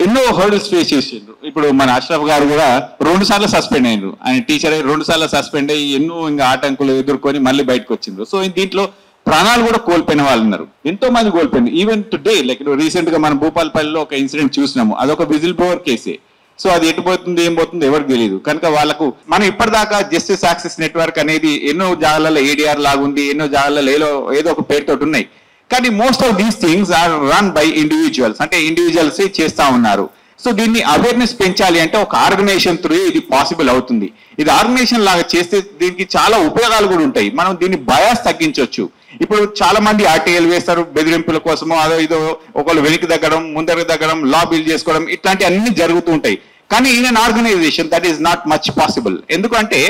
ఎన్నో hurdles face చేసిండ్రు. ఇప్పుడు మన అష్రఫ్ గారు కూడా 2 సార్లు సస్పెండ్ అయ్యారు. ఆయన టీచర్ అయ్యి 2 సార్లు సస్పెండ్ అయ్యి ఎన్నో ఇంకా ఆటంకులు ఎదుర్కొని మళ్ళీ బయటకు వచ్చిండ్రు. సో దీంట్లో ప్రాణాలు కూడా కోల్పోయిన వాళ్ళు ఉన్నారు, ఎంతో మంది కోల్పోయింది. ఈవెన్ టుడే లైక్ రీసెంట్ గా మనం భూపాలపల్లిలో ఒక ఇన్సిడెంట్ చూసినాము, అదొక విజిల్ బ్లోవర్ కేసే. సో అది ఎటు పోతుంది ఏం పోతుంది ఎవరికి తెలియదు. కనుక వాళ్ళకు మనం ఇప్పటిదాకా జస్టిస్ యాక్సెస్ నెట్వర్క్ అనేది ఎన్నో జాగాలలో ఏడీఆర్ లాగుంది, ఎన్నో జాగాలలో ఏదో ఒక పేరుతో ఉన్నాయి. కానీ most of these things are run by individuals, అంటే ఇండివిజువల్స్ చేస్తా ఉన్నారు. సో దీన్ని అవేర్నెస్ పెంచాలి అంటే ఒక ఆర్గనైజేషన్ త్రూ ఇది పాసిబుల్ అవుతుంది. ఇది ఆర్గనైజేషన్ లాగా చేస్తే దీనికి చాలా ఉపయోగాలు కూడా ఉంటాయి. మనం దీన్ని బయాస్ తగ్గించవచ్చు. ఇప్పుడు చాలా మంది ఆర్టీఎల్ వేస్తారు బెదిరింపుల కోసమో, అదో ఇదో ఒకళ్ళు వెనక్కి తగ్గడం, ముందరికి తగ్గడం, లా బిల్ చేసుకోవడం, ఇట్లాంటి అన్ని జరుగుతూ ఉంటాయి. కానీ in an organisation that is not much possible. ఎందుకంటే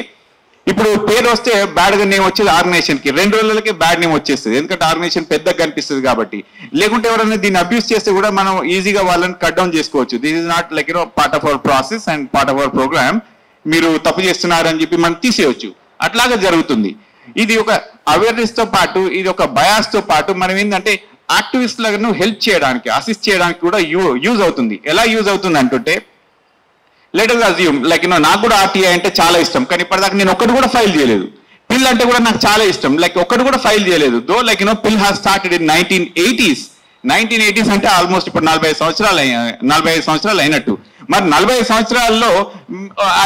ఇప్పుడు పేరు వస్తే బ్యాడ్ గా నేమ్ వచ్చేది ఆర్గనైజేషన్ కి, 2 రోజులకే బ్యాడ్ నేమ్ వచ్చేస్తుంది. ఎందుకంటే ఆర్గనైజేషన్ పెద్దగా కనిపిస్తుంది కాబట్టి. లేకుంటే ఎవరైనా దీన్ని అబ్యూస్ చేస్తే కూడా మనం ఈజీగా వాళ్ళని కట్ డౌన్ చేసుకోవచ్చు. This is not like part of our process and part of our programme. మీరు తప్పు చేస్తున్నారని చెప్పి మనం తీసేయచ్చు. అట్లాగా జరుగుతుంది. ఇది ఒక అవేర్నెస్ తో పాటు, ఇది ఒక బయాస్ తో పాటు మనం ఏంటంటే యాక్టివిస్ట్లను హెల్ప్ చేయడానికి, అసిస్ట్ చేయడానికి కూడా యూజ్ అవుతుంది. ఎలా యూజ్ అవుతుంది అంటుంటే, లెట్ us assume లైక్ నాకు కూడా ఆర్టీఐ అంటే చాలా ఇష్టం, కానీ ఇప్పటిదాకా నేను ఒక్కటి కూడా ఫైల్ చేయలేదు. పిల్ అంటే కూడా నాకు చాలా ఇష్టం, లైక్ ఒక్కటి కూడా ఫైల్ చేయలేదు. దో లైక్ పిల్ హాస్ స్టార్టెడ్ ఇన్ 1980s అంటే ఆల్మోస్ట్ ఇప్పుడు 45 సంవత్సరాలు అయినట్టు. మరి 45 సంవత్సరాల్లో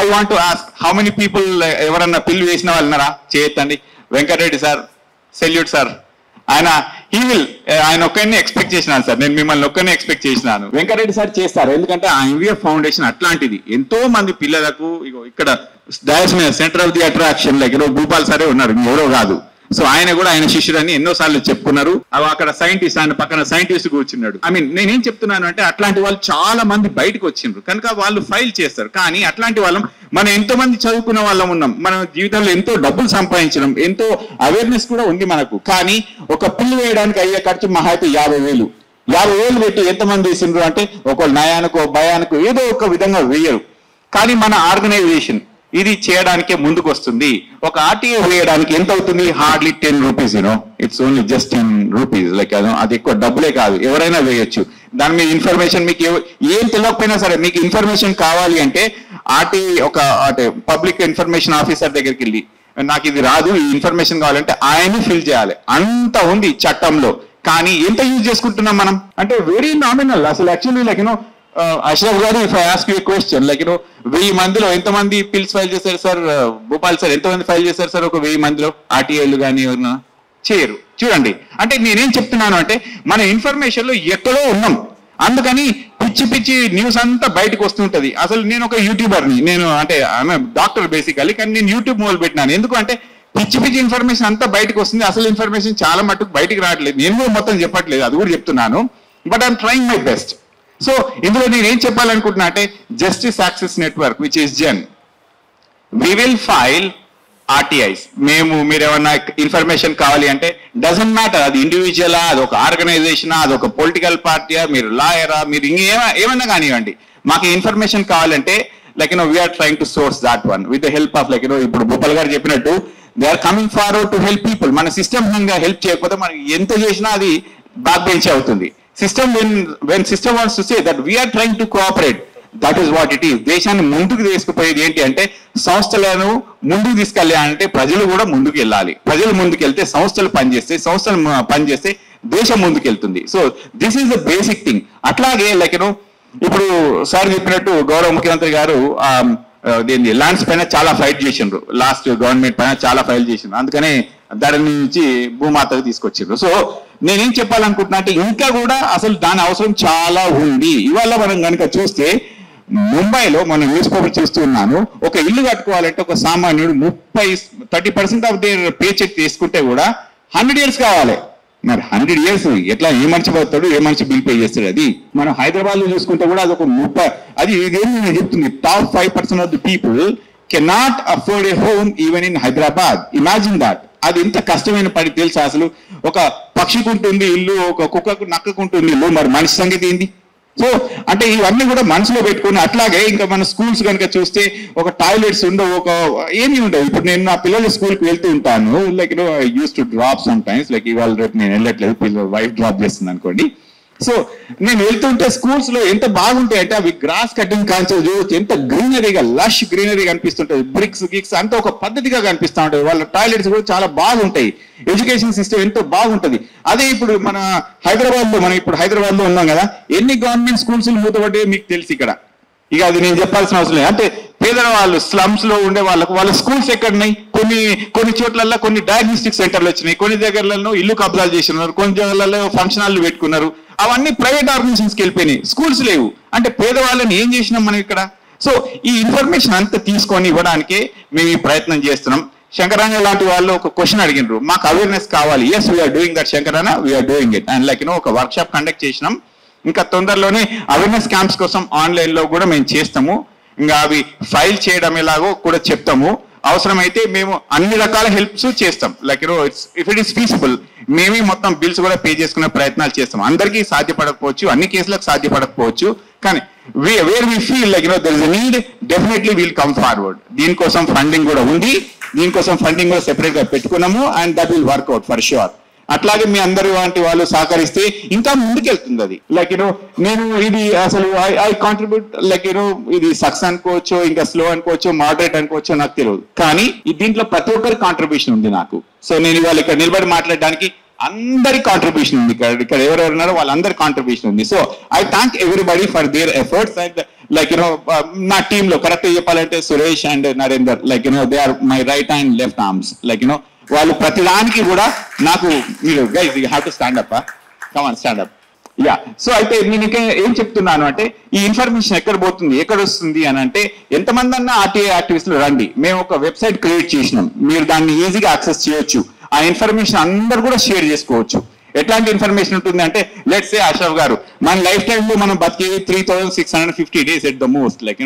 I want to ask how many people ఎవరన్నా పిల్ వేసిన వాళ్ళు ఉన్నారా? చేయొద్దండి. Venkatareddy sir, salute sir. ఆయన ఒక్కరిని ఎక్స్పెక్ట్ చేసినాను సార్, నేను మిమ్మల్ని ఒక్కరిని ఎక్స్పెక్ట్ చేసినాను. వెంకటరెడ్డి సార్ చేస్తారు, ఎందుకంటే ఆ ఐవీఎఫ్ ఫౌండేషన్ అట్లాంటిది. ఎంతో మంది పిల్లలకు ఇక్కడ డయాస్ మీద centre of the attraction like Bhupal సారే ఉన్నారు, ఎవరో కాదు. సో ఆయన కూడా ఆయన శిష్యుడని ఎన్నోసార్లు చెప్పుకున్నారు. అక్కడ సైంటిస్ట్, ఆయన పక్కన సైంటిస్ట్ కూర్చున్నాడు. నేనేం చెప్తున్నాను అంటే అట్లాంటి వాళ్ళు చాలా మంది బయటకు వచ్చిండ్రు కనుక వాళ్ళు ఫైల్ చేస్తారు. కానీ అట్లాంటి వాళ్ళం మనం ఎంతో మంది చదువుకున్న వాళ్ళం ఉన్నాం, మన జీవితంలో ఎంతో డబ్బులు సంపాదించడం, ఎంతో అవేర్నెస్ కూడా ఉంది మనకు. కానీ ఒక పిల్లు వేయడానికి అయ్యే ఖర్చు మహా అయితే 50,000 పెట్టి ఎంతమంది వేసిండ్రు అంటే ఒకళ్ళు నయానికో భయానికో ఏదో ఒక విధంగా వేయరు. కానీ మన ఆర్గనైజేషన్ ఇది చేయడానికే ముందుకు వస్తుంది. ఒక ఆర్టీఏ వేయడానికి ఎంత అవుతుంది? Hardly 10 rupees. It's only just 10 rupees. Like అది ఎక్కువ డబ్బులే కాదు, ఎవరైనా వేయొచ్చు. దాని మీద ఇన్ఫర్మేషన్ మీకు ఏం తెలియకపోయినా సరే మీకు ఇన్ఫర్మేషన్ కావాలి అంటే ఆర్టీఏ ఒక పబ్లిక్ ఇన్ఫర్మేషన్ ఆఫీసర్ దగ్గరికి వెళ్ళి నాకు ఇది రాదు, ఈ ఇన్ఫర్మేషన్ కావాలంటే ఆయన ఫిల్ చేయాలి. అంత ఉంది చట్టంలో. కానీ ఎంత యూజ్ చేసుకుంటున్నాం మనం అంటే వెరీ నామినల్. అసలు యాక్చువల్లీ లైక్ అష్రఫ్ గారు, if I ask you question like 1000 మందిలో ఎంతమంది పిల్స్ ఫైల్ చేశారు సార్? భూపాల్ సార్ ఎంతమంది ఫైల్ చేశారు సార్? ఒక 1000 మందిలో ఆర్టీఐలు కానీ ఎవరైనా చేయరు. చూడండి, అంటే నేనేం చెప్తున్నాను అంటే మన ఇన్ఫర్మేషన్ లో ఎక్కడో ఉన్నాం. అందుకని పిచ్చి న్యూస్ అంతా బయటకు వస్తుంటది. అసలు నేను ఒక యూట్యూబర్ని, నేను అంటే డాక్టర్ బేసికలీ, కానీ నేను యూట్యూబ్ మొదలు పెట్టినాను. ఎందుకంటే పిచ్చి ఇన్ఫర్మేషన్ అంతా బయటకు వస్తుంది. అసలు ఇన్ఫర్మేషన్ చాలా మట్టుకు బయటకు రావట్లేదు. నేను కూడా మొత్తం చెప్పట్లేదు, అది కూడా చెప్తున్నాను. But I'm trying my best. So ఇందులో నేను ఏం చెప్పాలనుకుంటున్నా అంటే justice access network which is Jen, we will file RTIs. మీరు ఏమన్నా ఇన్ఫర్మేషన్ కావాలి అంటే డజంట్ మ్యాటర్, అది ఇండివిజువలా, అది ఒక ఆర్గనైజేషనా, అది ఒక పొలిటికల్ పార్టీయా, మీరు లాయరా, మీరు ఏమన్నా కానివ్వండి, మాకు ఇన్ఫర్మేషన్ కావాలంటే like we're trying to source that one with the help of like ఇప్పుడు భూపాల్ గారు చెప్పినట్టు they are coming forward to help people. మన సిస్టమ్ హెల్ప్ చేయకపోతే మనకి ఎంత చేసినా అది బ్యాక్ బెంచ్ అవుతుంది. System when system wants to say that we are trying to cooperate, that is what it is. దేశాన్ని ముందుకు తీసుకుపోయేది ఏంటి అంటే సంస్థలను ముందుకు తీసుకెళ్ళాలంటే ప్రజలు కూడా ముందుకు వెళ్ళాలి. ప్రజలు ముందుకు వెళ్తే సంస్థలు పనిచేస్తే దేశం ముందుకు వెళ్తుంది. So this is the basic thing. అట్లాగే లైక్ ఇప్పుడు సార్ చెప్పినట్టు గౌరవ ముఖ్యమంత్రి గారు దీన్ని ల్యాండ్స్ పైన చాలా ఫైట్ చేసిండ్రు, లాస్ట్ గవర్నమెంట్ పైన చాలా ఫైల్ చేసిండ్రు. అందుకనే దాని నుంచి భూమాతకు తీసుకొచ్చిండ్రు. సో నేనేం చెప్పాలనుకుంటున్నా అంటే ఇంకా కూడా అసలు దాని అవసరం చాలా ఉంది. ఇవాళ మనం కనుక చూస్తే ముంబైలో మనం న్యూస్ పేపర్ చూస్తున్నాను, ఒక ఇల్లు కట్టుకోవాలంటే ఒక సామాన్యుడు 30% ఆఫ్ దేర్ పే చెక్ తీసుకుంటే కూడా 100 years కావాలి. మరి 100 years ఎట్లా ఏ మనిషి పోతాడు, ఏ మనిషి బిల్ పే చేస్తాడు? అది మనం హైదరాబాద్ లో చూసుకుంటే కూడా అది ఒక 30, అది ఇదేమి నేను చెప్తుంది, top 5% of the people cannot afford A home even in Hyderabad. Imagine that. అది ఎంత కష్టమైన పని తెలుసా? అసలు ఒక పక్షికి ఉంటుంది ఇల్లు, ఒక కుక్కకు నక్కకుంటుంది ఇల్లు, మరి మనిషి సంగతి ఏంది? సో అంటే ఇవన్నీ కూడా మనసులో పెట్టుకుని, అట్లాగే ఇంకా మన స్కూల్స్ కనుక చూస్తే ఒక టాయిలెట్స్ ఉండవు, ఒక ఏమీ ఉండవు. ఇప్పుడు నేను నా పిల్లల స్కూల్కి వెళ్తూ ఉంటాను, like I use to drop some times, like ఇవాళ రేపు నేను వెళ్ళట్లేదు, పిల్లల వైఫ్ డ్రాప్ చేస్తుంది అనుకోండి. సో నేను వెళ్తుంటే స్కూల్స్ లో ఎంత బాగుంటాయి అంటే అవి గ్రాస్ కటింగ్ కాన్సెప్ట్ చూడొచ్చు, ఎంత గ్రీనరీగా లష్ గ్రీనరీ కనిపిస్తుంటది, బ్రిక్స్ గిక్స్ అంతా ఒక పద్ధతిగా కనిపిస్తూ ఉంటుంది. వాళ్ళ టాయిలెట్స్ కూడా చాలా బాగుంటాయి, ఎడ్యుకేషన్ సిస్టమ్ ఎంతో బాగుంటది. అదే ఇప్పుడు మన హైదరాబాద్ లో ఉన్నాం కదా, ఎన్ని గవర్నమెంట్ స్కూల్స్ మూతపడ్డాయో మీకు తెలుసు ఇక్కడ. ఇక అది నేను చెప్పాల్సిన అవసరం లేదు. అంటే పేదవాళ్ళు స్లమ్స్ లో ఉండే వాళ్ళ స్కూల్స్ ఎక్కడున్నాయి, కొన్ని చోట్లలో కొన్ని డయాగ్నోస్టిక్ సెంటర్లు వచ్చినాయి, కొన్ని దగ్గరలలో ఇల్లు కబ్జాలు చేసినారు, కొన్ని దగ్గరలలో ఫంక్షన్ హాల్ పెట్టుకున్నారు, అవన్నీ ప్రైవేట్ ఆర్గనైజేషన్స్కి వెళ్ళిపోయినాయి, స్కూల్స్ లేవు. అంటే పేదవాళ్ళని ఏం చేసినాం మనం ఇక్కడ? సో ఈ ఇన్ఫర్మేషన్ అంతా తీసుకొని ఇవ్వడానికే మేము ఈ ప్రయత్నం చేస్తున్నాం. శంకరన్న లాంటి వాళ్ళు ఒక క్వశ్చన్ అడిగినారు, మాకు అవేర్నెస్ కావాలి. ఎస్ వీఆర్ డూయింగ్ దట్ శంకరన్న, we're doing it. And like ఒక వర్క్ షాప్ కండక్ట్ చేసినాం. ఇంకా తొందరలోనే అవేర్నెస్ క్యాంప్స్ కోసం ఆన్లైన్ లో కూడా మేము చేస్తాము. ఇంకా అవి ఫైల్ చేయడం ఎలాగో కూడా చెప్తాము. అవసరమైతే మేము అన్ని రకాల హెల్ప్స్ చేస్తాం. Like if it is feasible మేమే మొత్తం బిల్స్ కూడా పే చేసుకునే ప్రయత్నాలు చేస్తాం. అందరికీ సాధ్యపడకపోవచ్చు, అన్ని కేసులకు సాధ్యపడకపోవచ్చు, కానీ where we feel like there is a need, definitely will come forward. దీనికోసం ఫండింగ్ కూడా ఉంది, దీనికోసం ఫండింగ్ కూడా సెపరేట్ గా పెట్టుకున్నాము. And that will work out for sure. అట్లాగే మీ అందరి వంటి వాళ్ళు సహకరిస్తే ఇంకా ముందుకెళ్తుంది అది. లైక్ నేను ఇది అసలు ఐ కాంట్రిబ్యూట్ లైక్ ఇది సక్సెస్ అనుకోవచ్చు, ఇంకా స్లో అనుకోవచ్చు, మోడరేట్ అనుకోవచ్చు, నాకు తెలియదు. కానీ దీంట్లో ప్రతి ఒక్కరి కాంట్రిబ్యూషన్ ఉంది నాకు. సో నేను ఇవాళ ఇక్కడ నిలబడి మాట్లాడడానికి అందరి కాంట్రిబ్యూషన్ ఉంది. ఇక్కడ ఎవరెవరు ఉన్నారో వాళ్ళందరి కాంట్రిబ్యూషన్ ఉంది. So I thank everybody for their efforts. And like నా టీమ్ లో కరెక్ట్ చెప్పాలంటే Suresh and Narender like they are my right and left arms. Like వాళ్ళు ప్రతిదానికి కూడా నాకు మీరు guys you have to stand up, come on stand up. Yeah, so అయితే నేను ఇంకా ఏం చెప్తున్నాను అంటే ఈ ఇన్ఫర్మేషన్ ఎక్కడ పోతుంది, ఎక్కడ వస్తుంది అని అంటే ఎంతమంది అన్నా ఆర్టీఐ యాక్టివిస్ట్ లో రండి, మేము ఒక వెబ్సైట్ క్రియేట్ చేసినాం, మీరు దాన్ని ఈజీగా యాక్సెస్ చేయొచ్చు. ఆ ఇన్ఫర్మేషన్ అందరు కూడా షేర్ చేసుకోవచ్చు. ఎట్లాంటి ఇన్ఫర్మేషన్ ఉంటుంది అంటే లెట్స్ సే అషరఫ్ గారు మన లైఫ్ టైమ్ లో మనం బతికేది 3650 days at the most. Like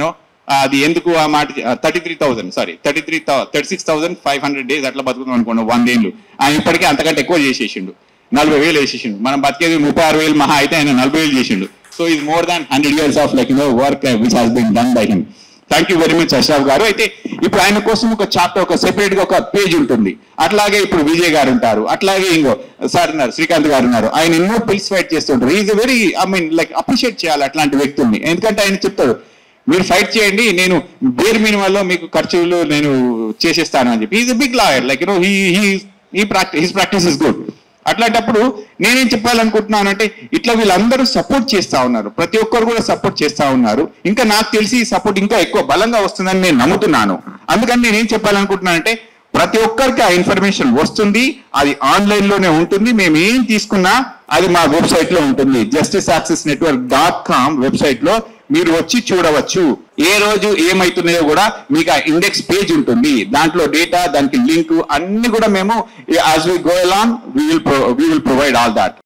అది ఎందుకు ఆ మాట 36,500 days అట్లా బతుకుతాం అనుకోండి 100 ఏళ్ళు. ఆయన ఇప్పటికే అంతకంటే ఎక్కువ చేసేసిండు, 40,000 వేసేసిండు. మనం బతికేది 36,000 మహా అయితే ఆయన 40,000 చేసిండు. So is more than 100 years of like work which has been done by him. Thank you very much Ashraf garu. అయితే ఇప్పుడు ఆయన కోసం ఒక చాప్టర్, ఒక సెపరేట్ గా ఒక పేజ్ ఉంటుంది. అట్లాగే ఇప్పుడు విజయ్ గారు ఉంటారు, అట్లాగే ఇంకో సార్ ఉన్నారు, శ్రీకాంత్ గారు ఉన్నారు. ఆయన ఎన్నో పిల్స్ ఫైట్ చేస్తుంటారు. ఈజ్ వెరీ లైక్ అప్రిషియేట్ చేయాలి అట్లాంటి వ్యక్తుల్ని. ఎందుకంటే ఆయన చెప్తాడు మీరు ఫైట్ చేయండి, నేను బేర్ మినిమంలో మీకు ఖర్చులు నేను చేసేస్తాను అని చెప్పి. Is a big lawyer, like his practice is good. అట్లాంటప్పుడు నేనేం చెప్పాలనుకుంటున్నాను అంటే ఇట్లా వీళ్ళందరూ సపోర్ట్ చేస్తా ఉన్నారు, ప్రతి ఒక్కరు కూడా సపోర్ట్ చేస్తా ఉన్నారు. ఇంకా నాకు తెలిసి ఈ సపోర్ట్ ఇంకా ఎక్కువ బలంగా వస్తుందని నేను నమ్ముతున్నాను. అందుకని నేనేం చెప్పాలనుకుంటున్నానంటే ప్రతి ఒక్కరికి ఆ ఇన్ఫర్మేషన్ వస్తుంది, అది ఆన్లైన్ లోనే ఉంటుంది. మేము ఏం తీసుకున్నా అది మా వెబ్సైట్ లో ఉంటుంది, justiceaccessnetwork.com వెబ్సైట్ లో మీరు వచ్చి చూడవచ్చు. ఏ రోజు ఏమైతున్నాయో కూడా మీకు ఆ ఇండెక్స్ పేజ్ ఉంటుంది, దాంట్లో డేటా, దానికి లింక్ అన్ని కూడా మేము as we go along we will provide all that.